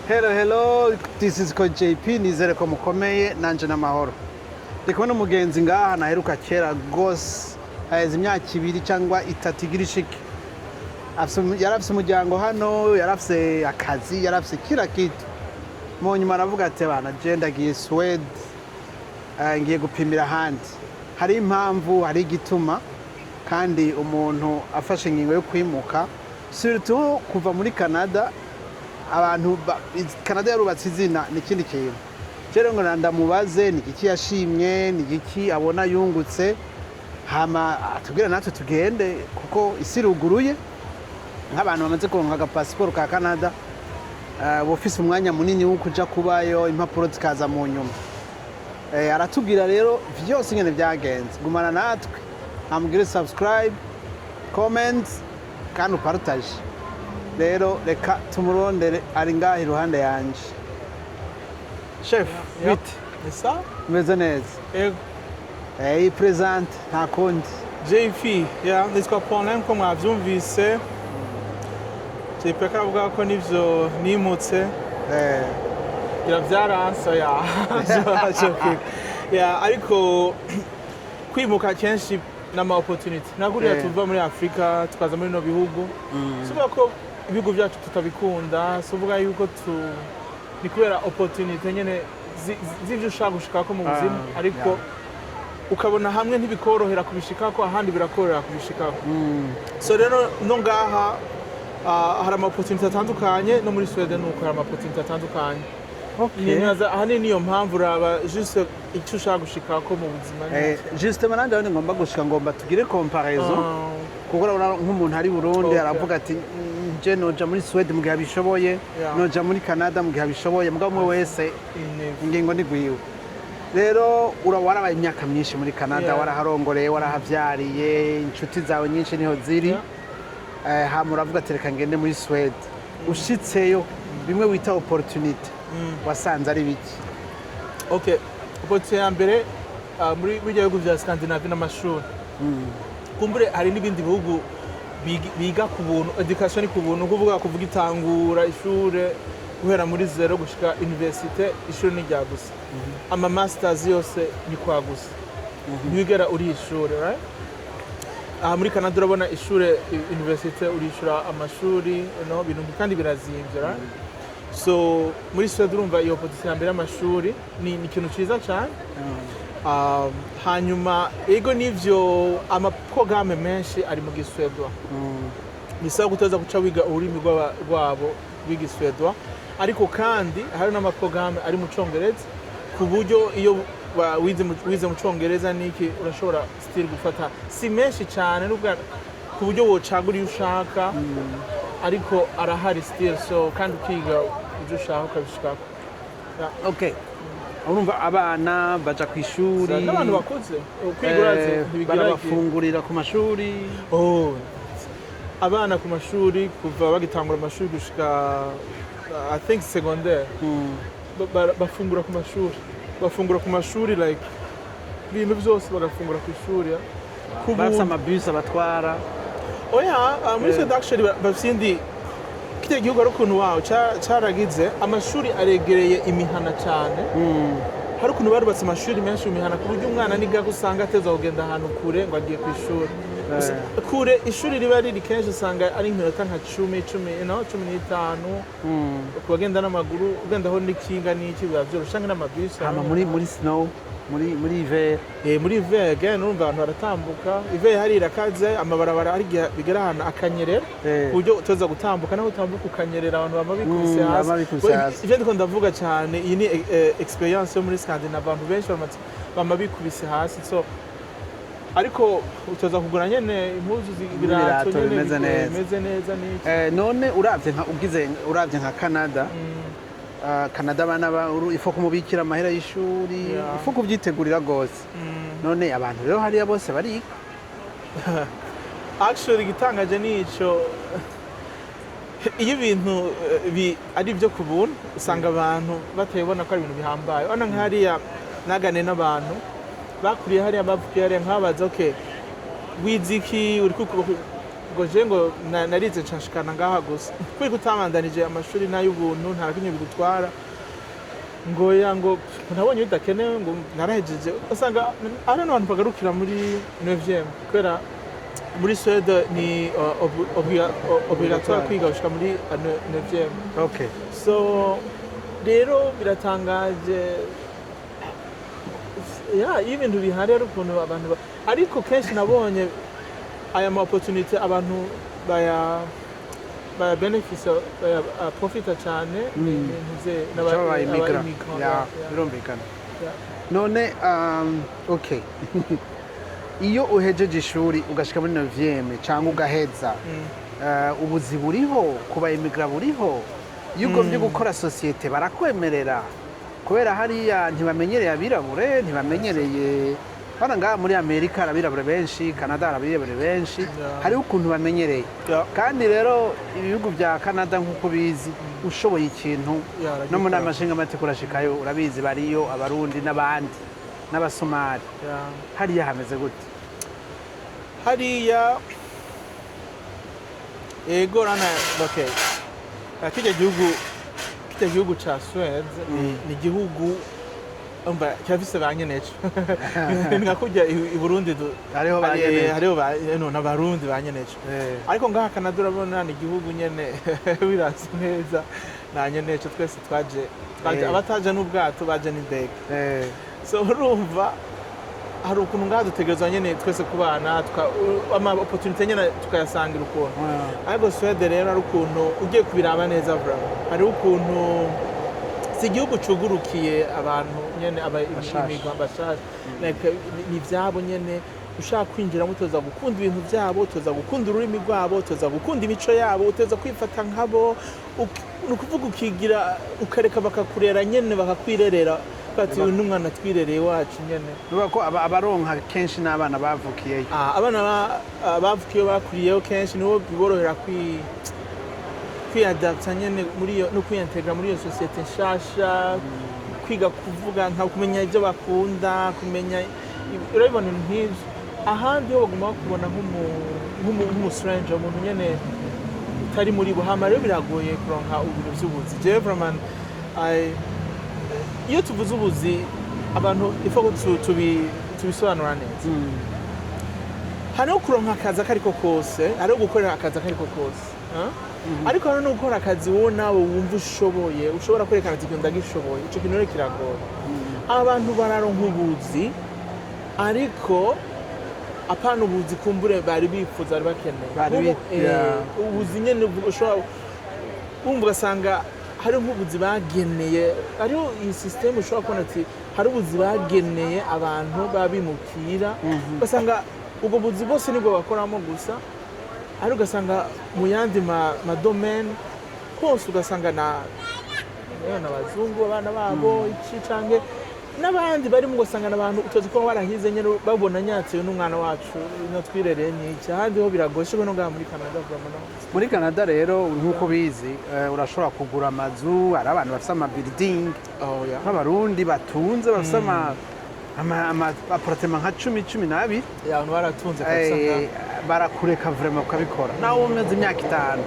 Hello, this is Coach JP, nizere ko mukomeye nanje n'amahoro. Ndi kubona umugenzi ngaha naheruka kera gose, haheze imyaka 2 cyangwa 3 igirishike. Yarafise umuryango hano, yarafise akazi, yarafise kila kitu. Mu nyuma aravuga ati bana je ndagiye Sweden, ngiye gupimira ahandi. Hari impamvu, hari igituma kandi umuntu afashe ingingo yo kwimuka, surtout kuva muri Canada. Abantu Canada yarubatse izina n'ikindi kintu. Rero ngo ndamubaze ni iki yashimye, ni iki abona yungutse, hama atubwira natwe tugende kuko isi ruguruye nk'abantu bamaze kuronka passport ka Canada, bofise umwanya munini wo kuja kubayo, impapuro zikaza mu nyuma. Aratubwira rero vyose ingene byagenze. Gumana natwe, amugire subscribe, comment kandi upartage. Rero reka tumurondere ari ngaha iruhande yanje. Chef, bite? Esa? Meze neza. Ego. Present nta kundi. JP, nitwa Paulin ko mwavyumvise. JP kavuga ko nivyo nimutse. Byaransa ariko kwimuka kenshi n'ama opportunity. Naguriya tuva muri Afrika tukaza muri no bihugu. Suvuga ko ibigo byacu tutabikunda, suvuga yuko ni kubera opportunity nyene zivyo ushaka gushikako mu buzima, ariko ukabona hamwe ntibikorohera kubishikako, ahandi birakorohera kubishikako. So rero no ngaha hari ama opportunity atandukanye, no muri Sweden nuko hari ama opportunity atandukanye. Ahanini niyo mpamvu uraba juste icyo ushaka gushikako mu buzima. Justement nanjye ngomba gushika, ngomba tugire comparaison kuko urabona nk'umuntu ari Burundi aravuga ati je noja muri Sweden mu gihe abishoboye, noja muri Canada mu gihe abishoboye, mugabo umwe wese ingingo ni gwiwe. Rero warabaye imyaka myinshi muri Canada, waraharongoreye, warahavyariye, inshuti zawe nyinshi niho ziri, hama uravuga ati reka ngende muri Sweden. Ushitseyo bimwe wita opportunity wasanze ari biki? Okay, opportunity ya mbere muri bihugu vya Scandinavia n'amashuri. Kumbure hari n'ibindi bihugu biga ku buntu, education ku buntu, kuvuga itangura ishure guhera muri zero gushika universite, ishure ni rya gusa. Ama masters yose ni kwa gusa. Ntibigera uri ishure, right? Muri Canada urabona ishure universite urishura amashuri, bintu kandi birazimvye, right? So muri Sweden urumva iyo opportunity ya mbere y'amashuri ni ikintu ciza cyane. Hanyuma ego nivyo amaprograme menshi ari mu Giswedwa. Bisaba guteza guca wiga ururimi rwabo rw'igiswedwa, ariko kandi hari n'amaprograme ari mu Congereza, ku buryo iyo wize mu Congereza niki urashobora still gufata si menshi cyane, n'ubwo ku buryo wocagura iyo ushaka, ariko arahari still, so kandi ukiga ibyo ushaka ukabishikako. Okay. Urumva abana baja ku ishuri n'abantu bakuze kwiguraze barabafungurira ku mashuri. Abana ku mashuri kuva bagitangura amashuri gushika I think secondaire, bafungura ku mashuri like ibintu byose bagafungura ku ishuri. Bafise amabus abatwara. Muri Sweden actually bafindi kite gihugu ari ukuntu wawo cyaragize amashuri aregereye imihana cyane. Hari ukuntu barubatse amashuri menshi mu mihana ku buryo umwana niga gusanga ateza kugenda ahantu kure ngo agiye ku ishuri. Kure ishuri riba riri kenshi usanga ari iminota nka 10-15 kubagenda n'amaguru, ugendaho n'ikinga n'iki byabyoroshye n'amabisi. Muri snow, muri hiver. Muri hiver again urumva abantu baratambuka, hiver hari irakaze, amabarabara ari bigera ahantu akanyerera, buryo utoza gutambuka naho utambuka ukanyerera, abantu bamabikubise hasi. Ivyo ndiko ndavuga cyane, iyi ni experience yo muri Scandinavia, abantu benshi bamabikubise hasi. So ariko utoza kugura nyene impuzu z'ibirato bimeze neza n'iki. None uravye nka Canada, Canada abana ifo kumubikira amahera y'ishuri, ifo kubyitegurira gose. None abantu rero hariya bose bari actually gitangaje nico, iyo ibintu ari byo ku buntu usanga abantu batayibona ko ari ibintu bihambaye. Ona nk'hariya nagane n'abantu bakuriye hariya bavukiye hariya, nkabaza okay wiziki uri ngo je ngo narize nshashikana ngaha gusa kuri kutabandanije amashuri n'ay'ubuntu nta kintu bigutwara ngo yango nabonye bidakenewe ngo narahejeje usanga ari n'abantu bagarukira muri 9e kwera muri Suède ni obligatoire kwiga gushika muri 9e. Okay. So rero biratangaje ya ibintu bihari ari ukuntu abantu ariko kenshi nabonye aya ma opportunity abantu baya benefits profita cyane ntuze n'abamigra birumvikana none okay iyo uhejeje ishuri ugashika muri 9e cyangwa ugaheza ubuzi buriho kuba immigra buriho iyo ugombye gukora societe barakwemerera kubera hariya ntibamenyereye abirabure ntibamenyereye hano ngaha muri Amerika arabirabure benshi Canada arabirabure benshi hariho ukuntu bamenyereye kandi rero ibihugu bya Canada nk'uko bizi ushoboye ikintu no muri amashinga amategeko urashikayo urabizi bariyo abarundi n'abandi n'abasomali hariya hameze gute hariya ego rana okay kijya gihugu ca Suède ni igihugu umva cyafise banyeneje ngakujya i Burundi hariho banyeneje n'abarundi banyeneje ariko ngaha Canada urabona ni igihugu nyene biratse neza nanyeneje twese twaje abataje n'ubwato baje n'indege so urumva hari ukuntu ngaha dutegerezwa nyene twese kubana ama opportunity nyene tukayasangira ukuntu ariko Suède rero ari ukuntu ugiye kubiraba neza vraiment hari ukuntu si igihugu cugurukiye abantu nyene abimigwa bashasha ni vyabo nyene ushaka kwinjiramo utoza gukunda ibintu byabo utoza gukunda ururimi rwabo utoza gukunda imico yabo utoza kwifata nkabo nukuvuga ukigira ukareka bakakurera nyene bakakwirerera bati uyu n'umwana twirereye wacu nyene nuba ko abaronka kenshi n'abana bavukiyeyo abana bavukiye bakuriyeyo kenshi nibo biborohera kwiadapta nyene muri iyo no kwintegra muri iyo societe nshasha kwiga kuvuga nka kumenya ibyo bakunda kumenya urabona nk'ibyo ahandi ho baguma kubona nk'umu stranger umuntu nyene utari muri bo hama rero biragoye kuronka ubintu by'ubuzi je vraiment iyo tuvuze ubuzi abantu ifo tubisobanura neza hano kuronka akazi akariko kose ari gukorera akazi akariko kose ariko hano gukora akazi wowe nawe wumva ushoboye ushobora kwerekana ati ndagishoboye ico kintu rero kiragoye abantu bararonka ubuzi ariko apana ubuzi kumbure bari bifuza bari bakeneye ubuzi nyene ushobora wumva ugasanga hari nk'ubuzi bageneye ariho iyi system ushobora kubona ati hari ubuzi bageneye abantu babimukira ugasanga ubwo buzi bose nibwo bakoramo gusa ari ugasanga mu yandi madomaine hose ugasanga n'abazungu abana babo iki canke n'abandi barimo ugasanga n'abantu utozi ko barahize nyene babona nyatse n'umwana wacu no twirereye n'iki ahandi ho biragoshe no ngaha muri Canada muri Canada rero nk'uko bizi urashobora kugura amazu ari abantu bafite ama building nk'abarundi batunze bafite ama appartement nka 10-12 abantu baratunze kabisa barakureka vraiment ukabikora nawe umeze imyaka 5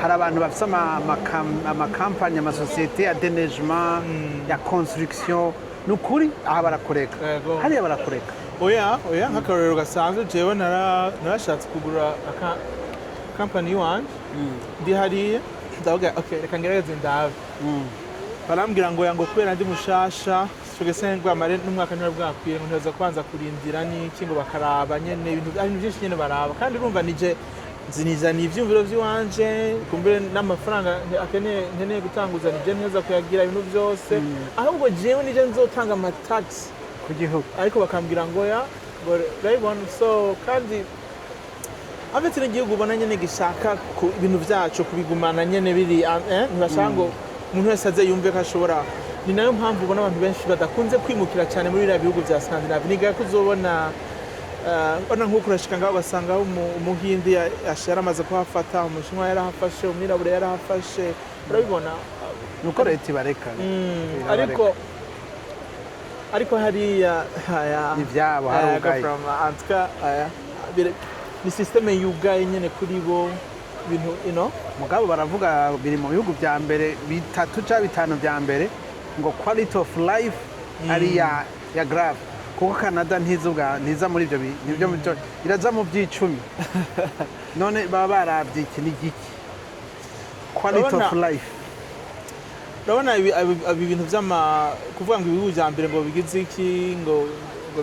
hari abantu bafite ama campagne ama société ya déneigement ya construction nukuri aha barakureka hariya barakureka oya nk'akarorero gasanzwe jewe narashatse kugura company wanje ndi hariya ndavuga okay reka ngerageze ndabe barambwira ngo yango kubera ndi mushasha tugesengwa amare n'umwaka niwe bwakwiye ngo ntaza kwanza kurindira n'iki ngo bakaraba nyene ibintu byinshi nyene baraba kandi urumva nije zinizana ivyumviro vy'iwanje kumbere n'amafaranga nkeneye gutanguza nije neza kuyagira ibintu byose ahubwo jewe nije nzotanga amatax ku gihugu ariko bakambwira ngo ya urabibona so kandi abetse n'igihugu ubona nyene gishaka ibintu vyacu kubigumana nyene biri ntibashaka ngo umuntu wese aze yumve ko ashobora ni nayo mpamvu ubona abantu benshi badakunze kwimukira cyane muri biriya bihugu bya Scandinavia niga ko uzobona ona nk'uko urashika ngaho ugasanga umuhindi yaramaze kuhafata umushinwa yarahafashe umwirabure yarahafashe urabibona nuko leta ibareka ariko hariya ivyabo harugaye ni systeme yugaye nyene kuri bo ibintu mugabo baravuga biri mu bihugu bya mbere bitatu cyangwa bitanu bya mbere ngo quality of life ari ya grave kuko Canada ntiza muri ibyo nibyo iraza mu by'icumi none baba barabye iki n'igiki quality of life urabona ibi bintu kuvuga ngo ibihugu bya mbere ngo bigize iki ngo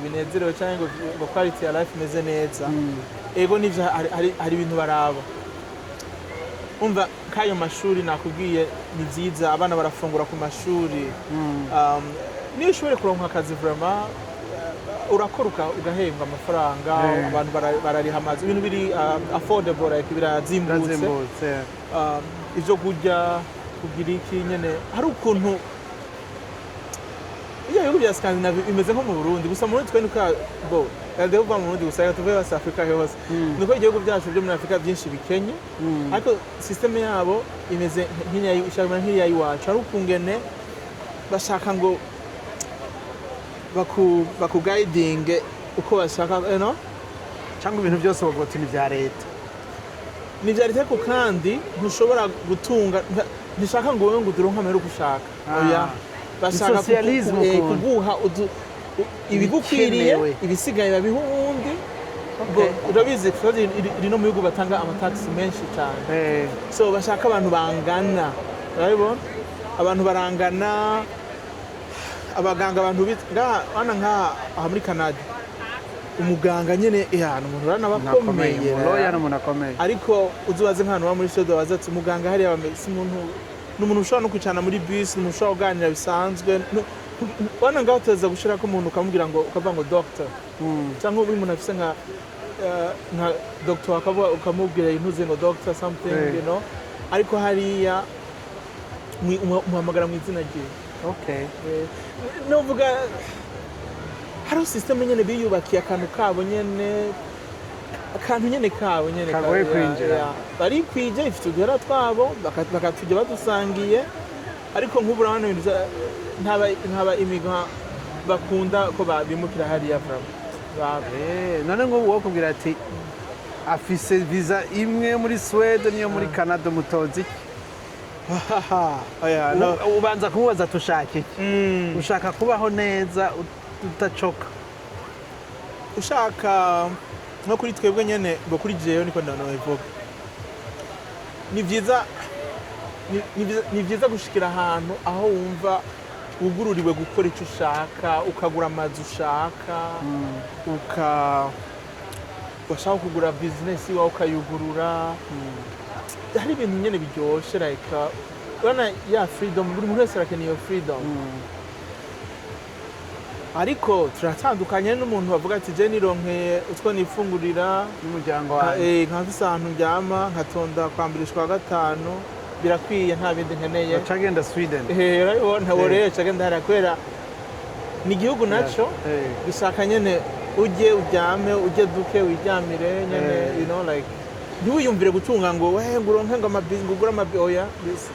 binezerewe cyangwa ngo quality ya life imeze neza ego nivyo hari ibintu baraba umva kayo mashuri nakubwiye ni byiza abana barafungura ku mashuri niyo ushobore kuronka akazi vraiment urakora ugahembwa amafaranga abantu barariha amazi ibintu biri affordable like birazimbutse ivyo kurya kugira iki nyene hari ukuntu iyo bihugu bya Scandinavia bimeze nko mu Burundi gusa mu Burundi twe nuka Kaldeho mu Burundi gusa tuvuye West Africa hose nuko igihugu byacu byo muri Afrika byinshi bikenye ariko system yabo imeze nk'iya iwacu ari ukungene bashaka ngo bakuguiding uko bashaka cyangwa ibintu byose bagota ni bya leta ni bya leta ko kandi ntushobora gutunga ntishaka ngo wowe ngo uduronke amahera ugushaka oya bashaka kuguha ibigukwiriye ibisigaye babiha uwundi urabizi rino mu bihugu batanga amataxi menshi cyane so bashaka abantu bangana urabibona abantu barangana abaganga abantu bana aha muri Canada umuganga nyene umuntu uranabakomeye ariko uzubaze nk'ahantu ba muri Sodo bazatse umuganga hariya si umuntu ushobora no kwicana muri bus umuntu ushobora kuganira bisanzwe wana ngaho uteza gushirako umuntu ukamubwira ngo ukavuga ngo doctor cyangwa uri umuntu afise nka doctor ukamubwira intuze ngo doctor something ariko hariya umuhamagara mu izina rye novuga hari system nyene biyubakiye akantu kabo nyene kagoye kwinjira bari kwije ifite uduhera twabo bakatujya badusangiye ariko nk'ubu urabona ibintu ntaba imiga bakunda ko bimukira hariya none nk'ubu wokubwira ati afise visa imwe muri Sweden niyo muri Canada mutozi ubanza kumubaza tushaka iki ushaka kubaho neza utacoka ushaka nko kuri twebwe nyene ngo kuri jeyo niko ndanabivuga ni byiza gushikira ahantu aho wumva ugururiwe gukora icyo ushaka ukagura amazi ushaka washaka kugura business wawe ukayugurura hari ibintu nyene biryoshe like urabona ya freedom buri muntu wese arakeneye iyo freedom ariko turatandukanye n'umuntu bavuga ati je nironkeye utwo nifungurira n'umuryango wawe nkafise ahantu ndyama nkatonda kwambirishwa gatanu birakwiye nta bindi nkeneye cagenda Sweden ntaboreye cagenda hariya kubera ni igihugu naco gishaka nyene ujye uryame ujye duke wiryamire nyene like ntiwiyumvire gutunga ngo nguronke ngo amabizi ngo ugure oya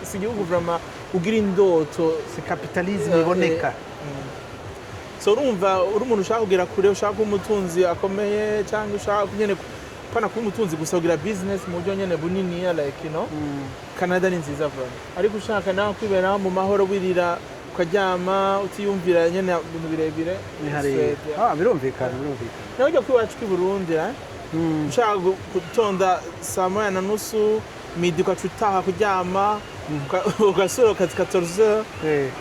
si igihugu vraiment ugira indoto si capitalisme iboneka so urumva uri umuntu ushaka kugira kure ushaka umutunzi akomeye cyangwa ushaka nyene pana kuba umutunzi gusa ugira business mu buryo nyene bunini like Canada ni nziza vuba ariko ushaka nawe kwibera mu mahoro wirira ukaryama utiyumvira nyene ibintu birebire ni hari birumvikana nawe ujya kwiwacu k'i Burundi ushaka gutonda saa moya na nusu midi ukacutaha kuryama ugasura akazi 14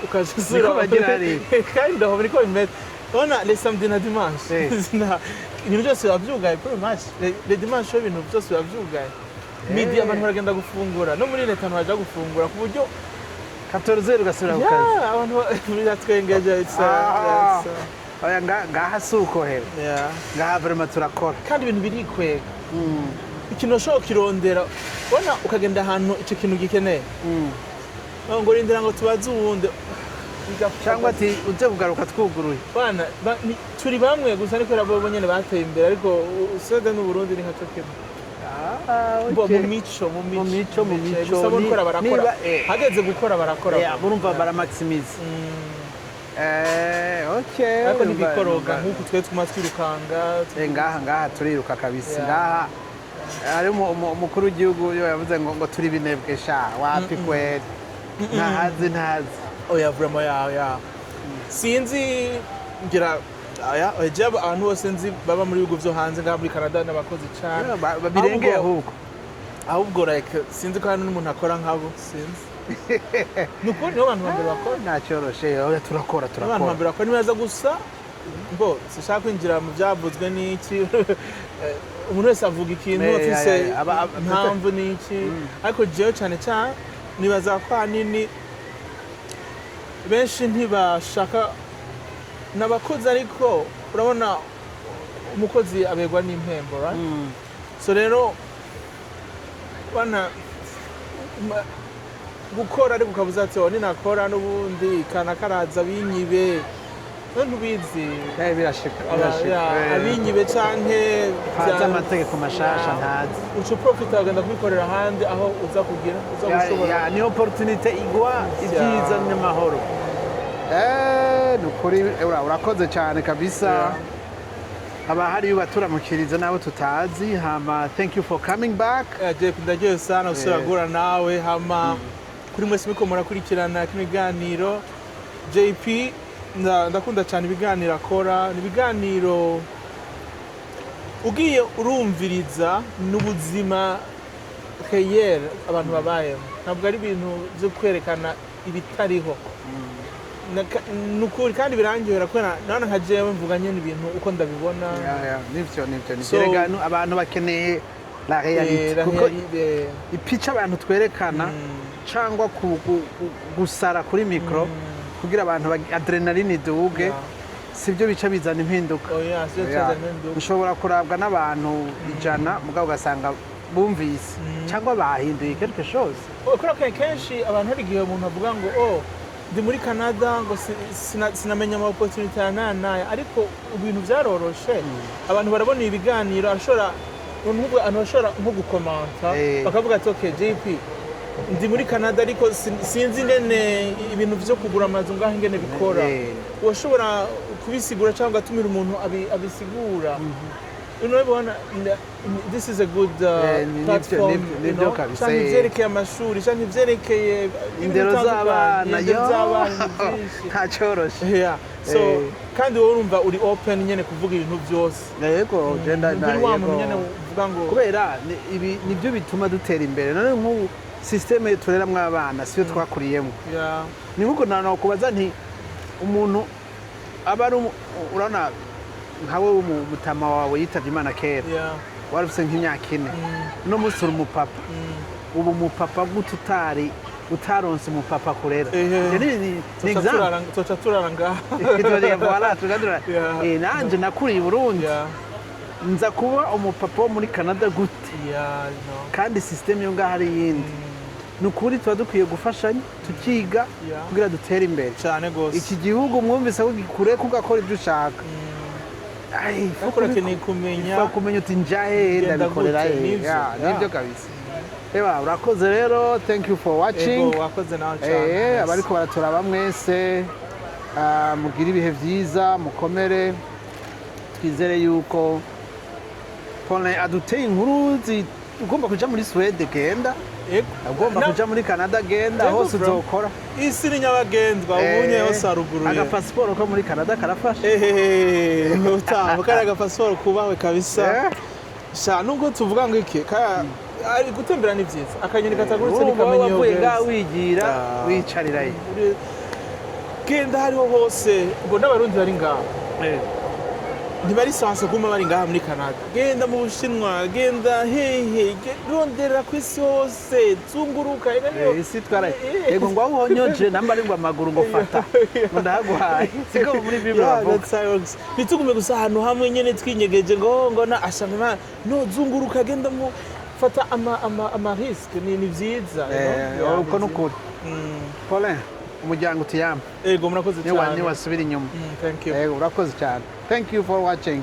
ukazisura kandi aho niko bimeze ona les samedi na dimanche ibintu byose bavyugaye kuri match les dimanche ibintu byose bavyugaye midi abantu baragenda gufungura no muri leta baje gufungura ku buryo 14 ugasura ku kazi abantu biratwengeje oya ngaha suko hero ngaha vraiment turakora kandi ibintu birikwega ikintu ushobora kirondera ubona ukagenda ahantu icyo kintu gikeneye ngo rindira ngo tubaze uwundi cyangwa ati uje kugaruka twuguruye bana turi bamwe gusa niko rabo nyene bateye imbere ariko Sweden n'u Burundi ni nka cyo kimwe mu mico gusa bakora barakora hageze gukora barakora urumva baramaximize ariko nibikoroga nk'uko twe twuma twirukanga ngaha turiruka kabisa ngaha hari umukuru w'igihugu yavuze ngo turi binebwe sha wapi kweli ntazi oya vraiment ya sinzi ngira aya ejaba abantu bose nzi baba muri bihugu byo hanze ngaha muri Canada n'abakozi cyane babirengeye ahubwo like sinzi ko hano n'umuntu akora nkabo sinzi nuko niho abantu bambere bakora ntacyoroshe turakora abantu bambere bakora nibaza gusa mbo sishaka kwinjira mu byavuzwe n'iki umuntu wese avuga ikintu afise impamvu n'iki ariko jewe cyane cyane nibaza ko hanini benshi ntibashaka n'abakozi ariko urabona umukozi abegwa n'impembo right so rero bana gukora ariko ukabuza ati ni nakora n'ubundi kana karaza binyibe ntubizi birashika abinyibe canke bya amategeko mashasha ntazi uco profit agenda kubikorera ahandi aho uza kugira uza gushobora ni opportunity igwa ibyiza n'amahoro nukuri urakoze cyane kabisa abahari baturamukiriza nabo tutazi hama thank you for coming back Jeff ndagiye sana usura nawe hama kuri mwese miko murakurikirana kino biganiro JP ndakunda cyane ibiganiro akora ni ibiganiro ugiye urumviriza n'ubuzima réel abantu babayeho ntabwo ari ibintu byo kwerekana ibitariho nukuri kandi birangihera kwera nana nka jewe mvuga nyene ibintu uko ndabibona nivyo nivyo abantu bakeneye la réalité kuko ipica abantu twerekana cyangwa gusara kuri micro kugira abantu adrenaline duge sibyo bica bizana impinduka ushobora kurabwa n'abantu 100 mugabo ugasanga bumvise cyangwa bahinduye quelque chose ukora kenshi abantu hari gihe umuntu avuga ngo ndi muri Canada ngo sinamenya ama opportunity naya ariko ibintu byaroroshe abantu barabona ibiganiro ashora nko gukomanta bakavuga ati okay JP ndi muri Canada ariko sinzi ngene ibintu byo kugura amazu ngaho ingene bikora washobora kubisigura cyangwa atumira umuntu abisigura this is a good platform cyane ivyerekeye amashuri cyane ivyerekeye indero z'abana ntacyoroshe so kandi wowe urumva uri open nyene kuvuga ibintu byose yego genda nyene uvuga ngo kubera ibi nibyo bituma dutera imbere none nk'ubu systeme tureramwe abana siyo twakuriyemo ni nkuko nakubaza nti umuntu aba ari urana nkawe umutama wawe yitavye Imana kera warufise nk'imyaka 4 no musura umupapa ubu umupapa gututari utaronse umupapa kurera ni example tocha turaranga nanje nakuriye Burundi nza kuba umupapa wo muri Canada gute kandi system yo ngaho ari yindi nukuri tuba dukwiye gufashanya tukiga kugira dutere imbere cyane gose iki gihugu mwumvise ko gikure kugakora ibyo ushaka ukeneye kumenya uti njahe ndabikorera nibyo kabisa eba urakoze rero thank you for watching wakoze nawe cyane abariko baraturaba mwese mugira ibihe byiza mukomere twizere yuko Paulin aduteye inkuru ugomba kuja muri Sweden genda ugomba kuja muri Canada genda hose uzokora isi ni nyabagendwa ubunye hose aruguruye aga passport ko muri Canada karafasha utaho karaga passport kubawe kabisa sha nubwo tuvuga ngo iki ari gutembera ni byiza akanyoni katagurutse nikamenye yo wega wigira wicariraye genda hariho hose ngo n'abarundi bari ngaho ntibari sanse kuma bari ngaha muri Canada genda mu Bushinwa genda hehe rondera ku isi hose zunguruka isi twara yego ngo aho honyoje nambari ngo amaguru ngo fata ndahaguhaye siko muri Bible bitugume gusa ahantu hamwe nyene twinyegeje ngo na ashanga no zunguruka genda mu fata ama risk ni byiza uko nukuri Paulin umuryango utiyamba murakoze cyane ni wasubira inyuma thank you urakoze cyane thank you for watching